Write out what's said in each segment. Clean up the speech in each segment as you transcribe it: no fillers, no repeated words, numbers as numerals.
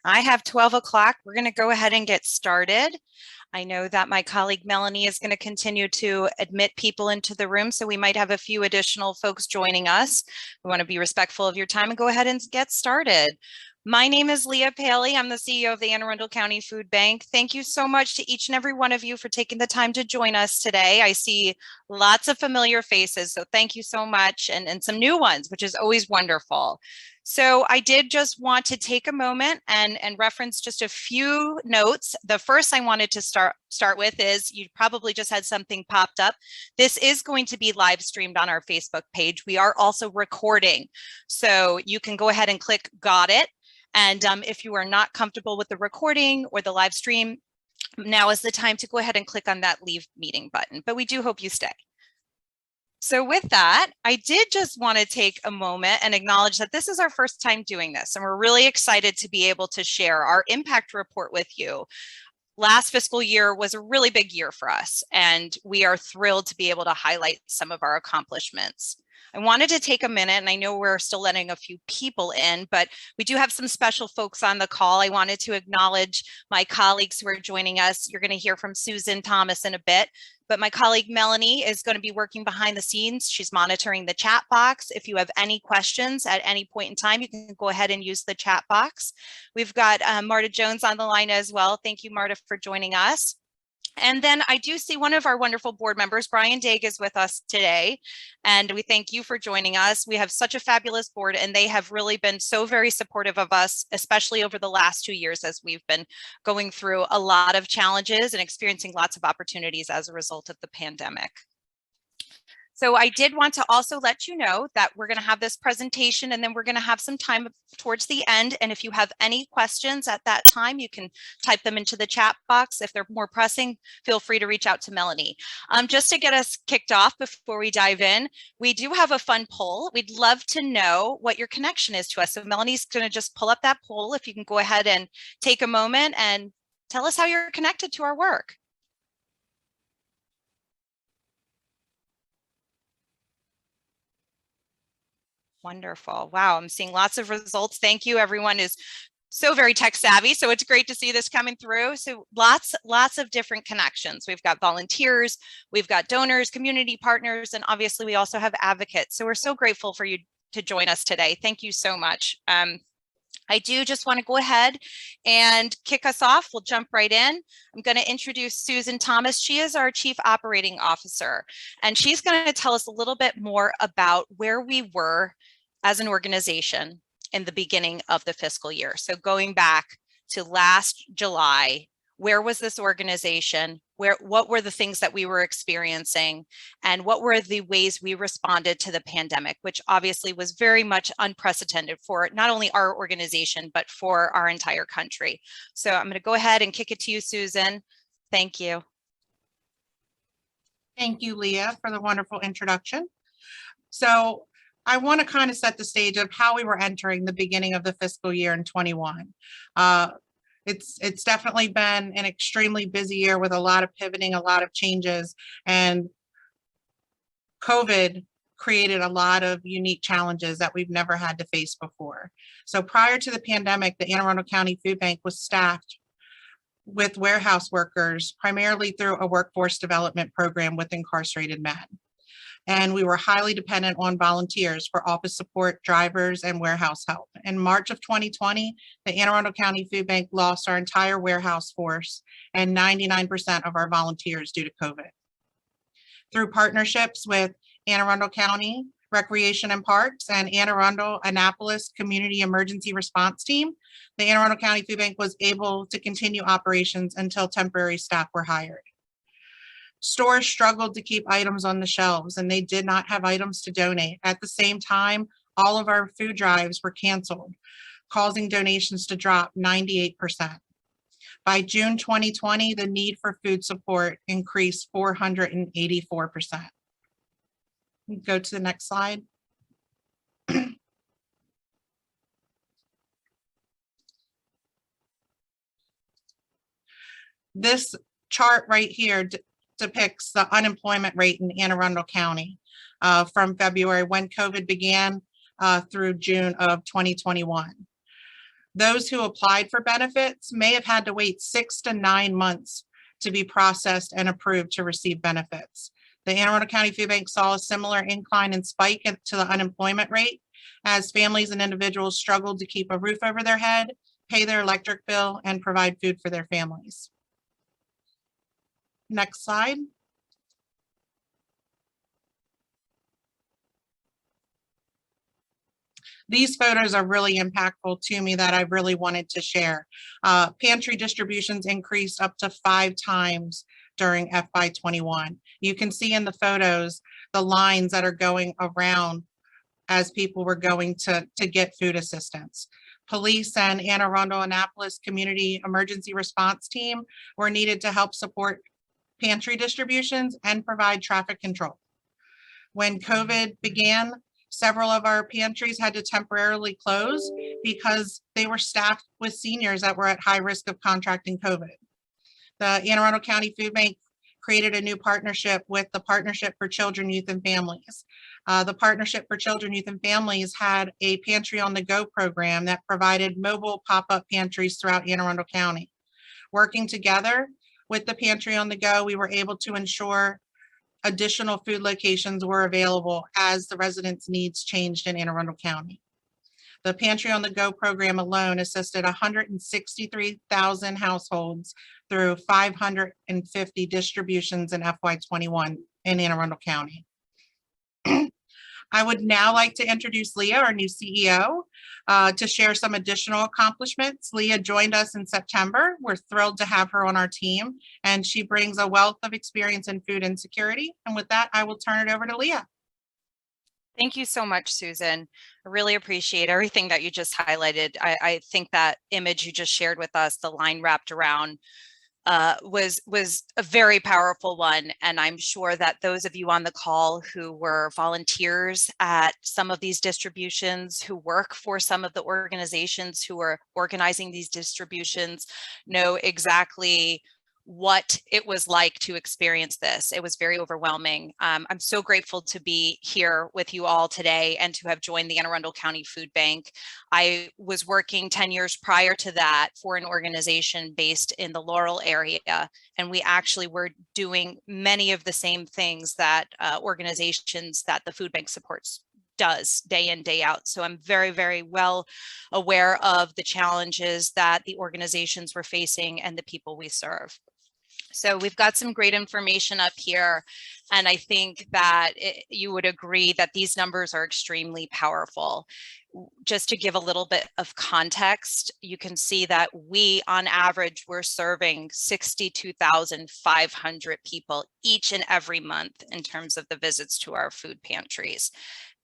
I have 12 o'clock. We're going to go ahead and get started. I know that my colleague Melanie is going to continue to admit people into the room, so we might have a few additional folks joining us. We want to be respectful of your time and go ahead and get started. My name is Leah Paley. I'm the CEO of the Anne Arundel County Food Bank. Thank you so much to each and every one of you for taking the time to join us today. I see lots of familiar faces, so thank you so much, and some new ones, which is always wonderful. So I did just want to take a moment and reference just a few notes. The first I wanted to start with is, you probably just had something popped up. This is going to be live streamed on our Facebook page. We are also recording, so you can go ahead and click "Got it." And if you are not comfortable with the recording or the live stream, now is the time to go ahead and click on that "Leave Meeting" button, but we do hope you stay. So with that, I did just want to take a moment and acknowledge that this is our first time doing this, and we're really excited to be able to share our impact report with you. Last fiscal year was a really big year for us, and we are thrilled to be able to highlight some of our accomplishments. I wanted to take a minute, and I know we're still letting a few people in, but we do have some special folks on the call. I wanted to acknowledge my colleagues who are joining us. You're going to hear from Susan Thomas in a bit, but my colleague Melanie is going to be working behind the scenes. She's monitoring the chat box. If you have any questions at any point in time, you can go ahead and use the chat box. We've got Marta Jones on the line as well. Thank you, Marta, for joining us. And then I do see one of our wonderful board members, Brian Daig, is with us today, and we thank you for joining us. We have such a fabulous board, and they have really been so very supportive of us, especially over the last 2 years as we've been going through a lot of challenges and experiencing lots of opportunities as a result of the pandemic. So I did want to also let you know that we're going to have this presentation, and then we're going to have some time towards the end. And if you have any questions at that time, you can type them into the chat box. If they're more pressing, feel free to reach out to Melanie. Just to get us kicked off before we dive in, we do have a fun poll. We'd love to know what your connection is to us. So Melanie's going to just pull up that poll. If you can go ahead and take a moment and tell us how you're connected to our work. Wonderful. Wow, I'm seeing lots of results. Thank you. Everyone is so very tech savvy, so it's great to see this coming through. So lots of different connections. We've got volunteers, we've got donors, community partners, and obviously we also have advocates. So we're so grateful for you to join us today. Thank you so much. I do just want to go ahead and kick us off. We'll jump right in. I'm going to introduce Susan Thomas. She is our Chief Operating Officer, and she's going to tell us a little bit more about where we were as an organization in the beginning of the fiscal year. So going back to last July, where was this organization? What were the things that we were experiencing? And what were the ways we responded to the pandemic, which obviously was very much unprecedented for not only our organization, but for our entire country. So I'm going to go ahead and kick it to you, Susan. Thank you. Thank you, Leah, for the wonderful introduction. So I want to kind of set the stage of how we were entering the beginning of the fiscal year in 21. It's definitely been an extremely busy year with a lot of pivoting, a lot of changes, and COVID created a lot of unique challenges that we've never had to face before. So prior to the pandemic, the Anne Arundel County Food Bank was staffed with warehouse workers, primarily through a workforce development program with incarcerated men. And we were highly dependent on volunteers for office support, drivers, and warehouse help. In March of 2020, the Anne Arundel County Food Bank lost our entire warehouse force and 99% of our volunteers due to COVID. Through partnerships with Anne Arundel County Recreation and Parks and Anne Arundel Annapolis Community Emergency Response Team, the Anne Arundel County Food Bank was able to continue operations until temporary staff were hired. Stores struggled to keep items on the shelves, and they did not have items to donate. At the same time, all of our food drives were canceled, causing donations to drop 98%. By June 2020, the need for food support increased 484%. Go to the next slide. This chart right here depicts the unemployment rate in Anne Arundel County from February when COVID began through June of 2021. Those who applied for benefits may have had to wait 6 to 9 months to be processed and approved to receive benefits. The Anne Arundel County Food Bank saw a similar incline and spike to the unemployment rate as families and individuals struggled to keep a roof over their head, pay their electric bill, and provide food for their families. Next slide. These photos are really impactful to me that I really wanted to share. Pantry distributions increased up to 5 times during FY21. You can see in the photos the lines that are going around as people were going to get food assistance. Police and Anne Arundel Annapolis Community Emergency Response Team were needed to help support pantry distributions and provide traffic control. When COVID began, several of our pantries had to temporarily close because they were staffed with seniors that were at high risk of contracting COVID. The Anne Arundel County Food Bank created a new partnership with the Partnership for Children, Youth, and Families. The Partnership for Children, Youth, and Families had a Pantry on the Go program that provided mobile pop-up pantries throughout Anne Arundel County. Working together with the Pantry on the Go, we were able to ensure additional food locations were available as the residents' needs changed in Anne Arundel County. The Pantry on the Go program alone assisted 163,000 households through 550 distributions in FY21 in Anne Arundel County. I would now like to introduce Leah, our new CEO, to share some additional accomplishments. Leah joined us in September. We're thrilled to have her on our team, and she brings a wealth of experience in food insecurity. And with that, I will turn it over to Leah. Thank you so much, Susan. I really appreciate everything that you just highlighted. I think that image you just shared with us, the line wrapped around, was a very powerful one. And I'm sure that those of you on the call who were volunteers at some of these distributions, who work for some of the organizations who are organizing these distributions, know exactly what it was like to experience this. It was very overwhelming. I'm so grateful to be here with you all today and to have joined the Anne Arundel County Food Bank. I was working 10 years prior to that for an organization based in the Laurel area, and we actually were doing many of the same things that organizations that the food bank supports does day in, day out. So I'm very, very well aware of the challenges that the organizations were facing and the people we serve. So we've got some great information up here, and I think that you would agree that these numbers are extremely powerful. Just to give a little bit of context, you can see that we, on average, we're serving 62,500 people each and every month in terms of the visits to our food pantries.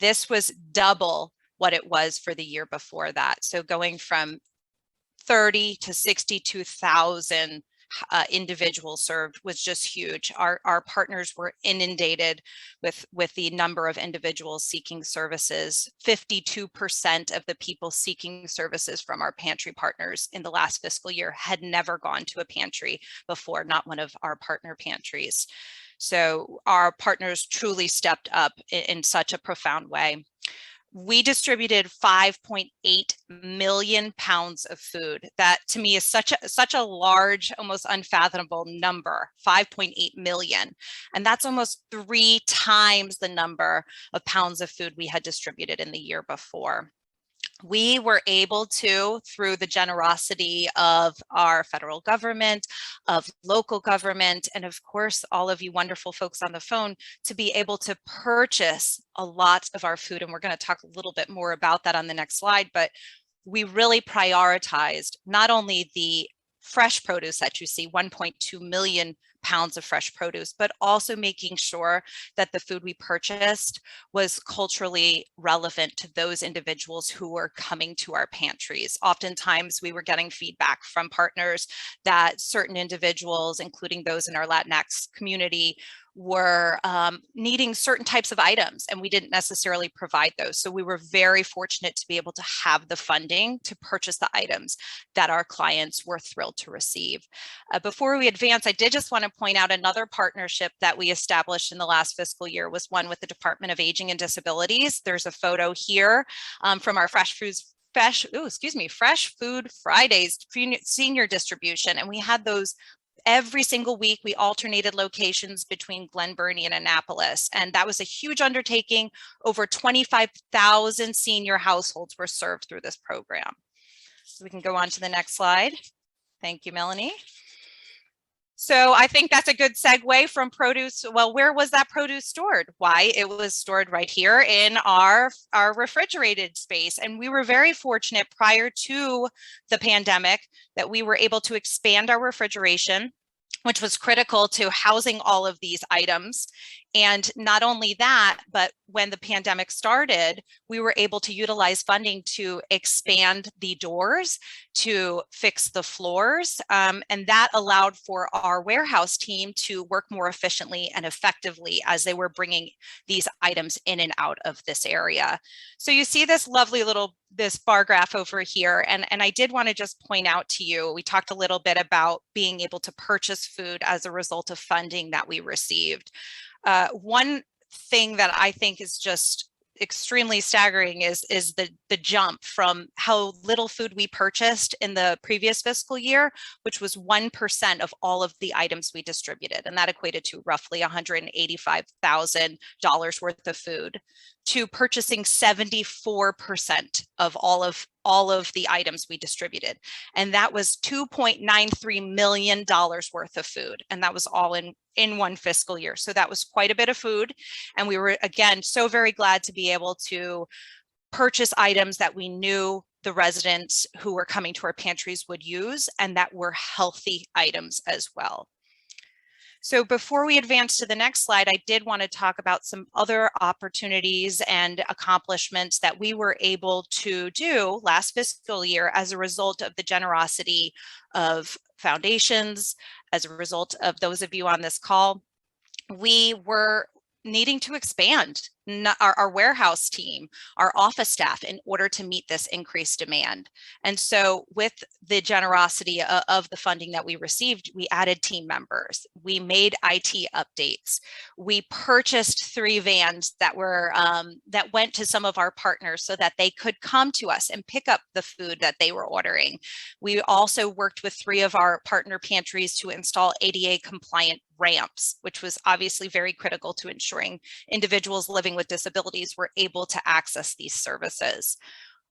This was double what it was for the year before that. So going from 30 to 62,000 individuals served was just huge. Our partners were inundated with the number of individuals seeking services. 52% of the people seeking services from our pantry partners in the last fiscal year had never gone to a pantry before, not one of our partner pantries. So our partners truly stepped up in such a profound way. We distributed 5.8 million pounds of food. That to me is such a large, almost unfathomable number, 5.8 million. And that's almost 3 times the number of pounds of food we had distributed in the year before. We were able to, through the generosity of our federal government, of local government, and of course, all of you wonderful folks on the phone, to be able to purchase a lot of our food. And we're going to talk a little bit more about that on the next slide, but we really prioritized not only the fresh produce that you see, 1.2 million pounds of fresh produce, but also making sure that the food we purchased was culturally relevant to those individuals who were coming to our pantries. Oftentimes we were getting feedback from partners that certain individuals, including those in our Latinx community, were needing certain types of items, and we didn't necessarily provide those. So we were very fortunate to be able to have the funding to purchase the items that our clients were thrilled to receive. Before we advance, I did just want to point out another partnership that we established in the last fiscal year was one with the Department of Aging and Disabilities. There's a photo here from our Fresh Foods Fresh Food Fridays senior distribution. And we had those every single week. We alternated locations between Glen Burnie and Annapolis. And that was a huge undertaking. Over 25,000 senior households were served through this program. So we can go on to the next slide. Thank you, Melanie. So I think that's a good segue from produce. Well, where was that produce stored? Why, it was stored right here in our refrigerated space. And we were very fortunate prior to the pandemic that we were able to expand our refrigeration, which was critical to housing all of these items. And not only that, but when the pandemic started, we were able to utilize funding to expand the doors, to fix the floors. And that allowed for our warehouse team to work more efficiently and effectively as they were bringing these items in and out of this area. So you see this lovely this bar graph over here. And I did want to just point out to you, we talked a little bit about being able to purchase food as a result of funding that we received. One thing that I think is just extremely staggering is the jump from how little food we purchased in the previous fiscal year, which was 1% of all of the items we distributed. And that equated to roughly $185,000 worth of food, to purchasing 74% of all of the items we distributed. And that was $2.93 million worth of food. And that was all in one fiscal year. So that was quite a bit of food. And we were, again, so very glad to be able to purchase items that we knew the residents who were coming to our pantries would use, and that were healthy items as well. So before we advance to the next slide, I did want to talk about some other opportunities and accomplishments that we were able to do last fiscal year as a result of the generosity of foundations, as a result of those of you on this call. We were needing to expand our warehouse team, our office staff, in order to meet this increased demand. And so with the generosity of the funding that we received, we added team members, we made IT updates, we purchased 3 vans that were that went to some of our partners so that they could come to us and pick up the food that they were ordering. We also worked with 3 of our partner pantries to install ADA compliant ramps, which was obviously very critical to ensuring individuals living with disabilities were able to access these services.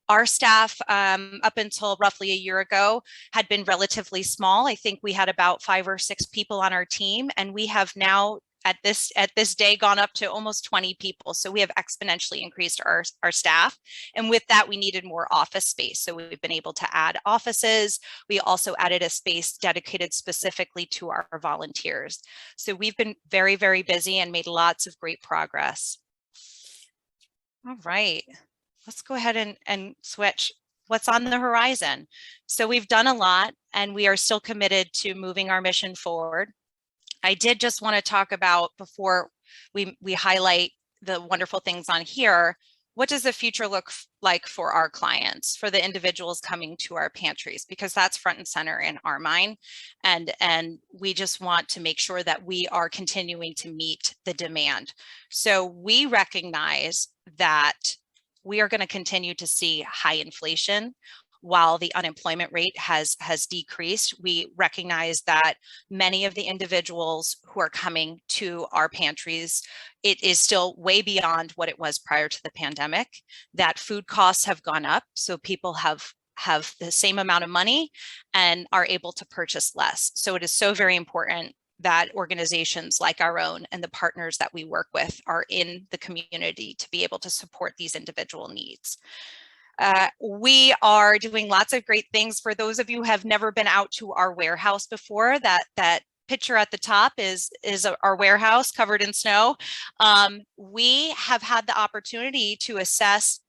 Our staff, up until roughly a year ago, had been relatively small. I think we had about 5 or 6 people on our team, and we have now at this day gone up to almost 20 people. So we have exponentially increased our staff. And with that, we needed more office space. So we've been able to add offices. We also added a space dedicated specifically to our volunteers. So we've been very, very busy and made lots of great progress. All right, let's go ahead and switch. What's on the horizon? So we've done a lot, and we are still committed to moving our mission forward. I did just want to talk about, before we highlight the wonderful things on here, what does the future look like for our clients, for the individuals coming to our pantries, because that's front and center in our mind. And we just want to make sure that we are continuing to meet the demand. So we recognize that we are going to continue to see high inflation. While the unemployment rate has decreased, we recognize that many of the individuals who are coming to our pantries, it is still way beyond what it was prior to the pandemic, that food costs have gone up. So people have the same amount of money and are able to purchase less. So it is so very important that organizations like our own and the partners that we work with are in the community to be able to support these individual needs. We are doing lots of great things. For those of you who have never been out to our warehouse before, that picture at the top is our warehouse covered in snow. We have had the opportunity to assess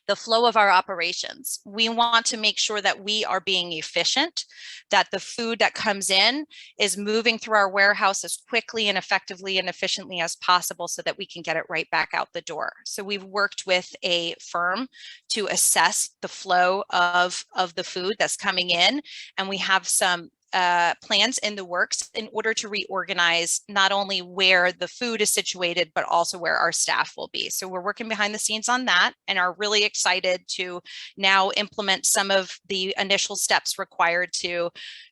the flow of our operations. We want to make sure that we are being efficient, that the food that comes in is moving through our warehouse as quickly and effectively and efficiently as possible so that we can get it right back out the door. So we've worked with a firm to assess the flow of the food that's coming in, and we have some plans in the works in order to reorganize not only where the food is situated, but also where our staff will be. So we're working behind the scenes on that and are really excited to now implement some of the initial steps required to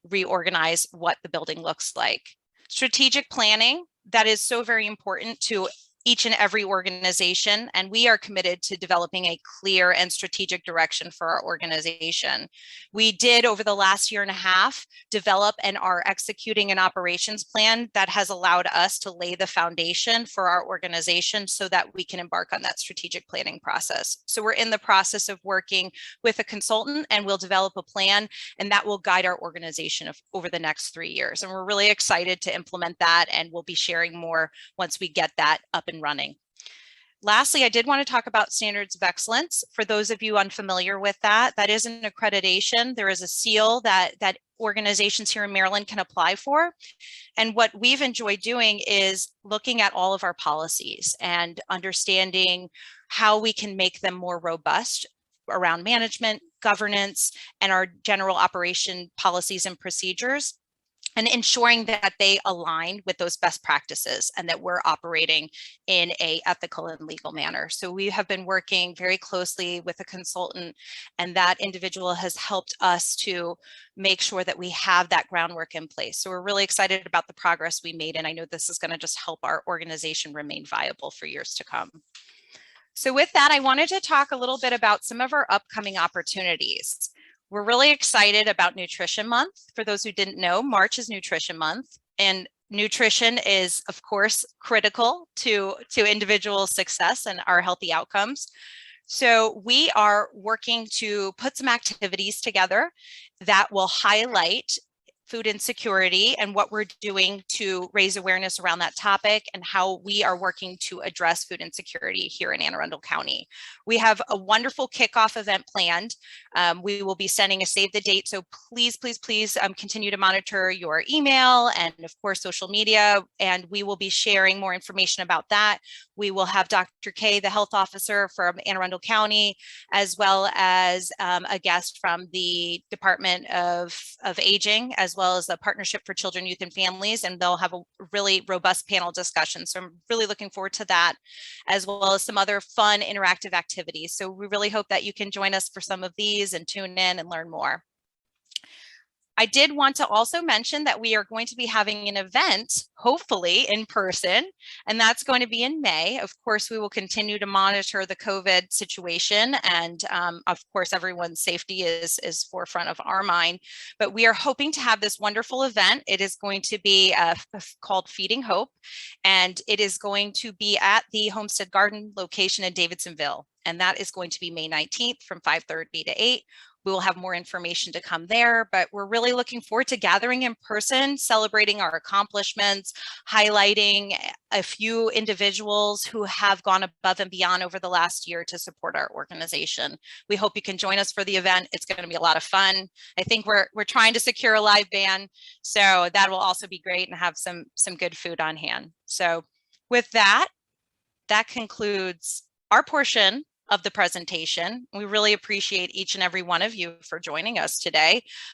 reorganize what the building looks like. Strategic planning, that is so very important to each and every organization, and we are committed to developing a clear and strategic direction for our organization. We did, over the last year and a half, develop and are executing an operations plan that has allowed us to lay the foundation for our organization so that we can embark on that strategic planning process. So we're in the process of working with a consultant, and we'll develop a plan, and that will guide our organization over the next 3 years. And we're really excited to implement that, and we'll be sharing more once we get that up and running. Lastly, I did want to talk about standards of excellence. For those of you unfamiliar with that, that is an accreditation. There is a seal that organizations here in Maryland can apply for. And what we've enjoyed doing is looking at all of our policies and understanding how we can make them more robust around management, governance, and our general operation policies and procedures, and ensuring that they align with those best practices and that we're operating in an ethical and legal manner. So we have been working very closely with a consultant, and that individual has helped us to make sure that we have that groundwork in place. So we're really excited about the progress we made, and I know this is going to just help our organization remain viable for years to come. So with that, I wanted to talk a little bit about some of our upcoming opportunities. We're really excited about Nutrition Month. For those who didn't know, March is Nutrition Month, and nutrition is, of course, critical to individual success and our healthy outcomes. So we are working to put some activities together that will highlight food insecurity and what we're doing to raise awareness around that topic and how we are working to address food insecurity here in Anne Arundel County. We have a wonderful kickoff event planned. We will be sending a save the date. So please, please, please continue to monitor your email and of course, social media, and we will be sharing more information about that. We will have Dr. Kay, the health officer from Anne Arundel County, as well as a guest from the Department of Aging, as well as the Partnership for Children, Youth, and Families, and they'll have a really robust panel discussion. So I'm really looking forward to that, as well as some other fun interactive activities. So we really hope that you can join us for some of these and tune in and learn more. I did want to also mention that we are going to be having an event, hopefully in person, and that's going to be in May. Of course, we will continue to monitor the COVID situation, and of course, everyone's safety is forefront of our mind. But we are hoping to have this wonderful event. It is going to be called Feeding Hope, and it is going to be at the Homestead Garden location in Davidsonville, and that is going to be May 19th from 5:30 to 8. We will have more information to come there, but we're really looking forward to gathering in person, celebrating our accomplishments, highlighting a few individuals who have gone above and beyond over the last year to support our organization. We hope you can join us for the event. It's going to be a lot of fun. I think we're trying to secure a live band, so that will also be great, and have some good food on hand. So with that, that concludes our portion of the presentation. We really appreciate each and every one of you for joining us today.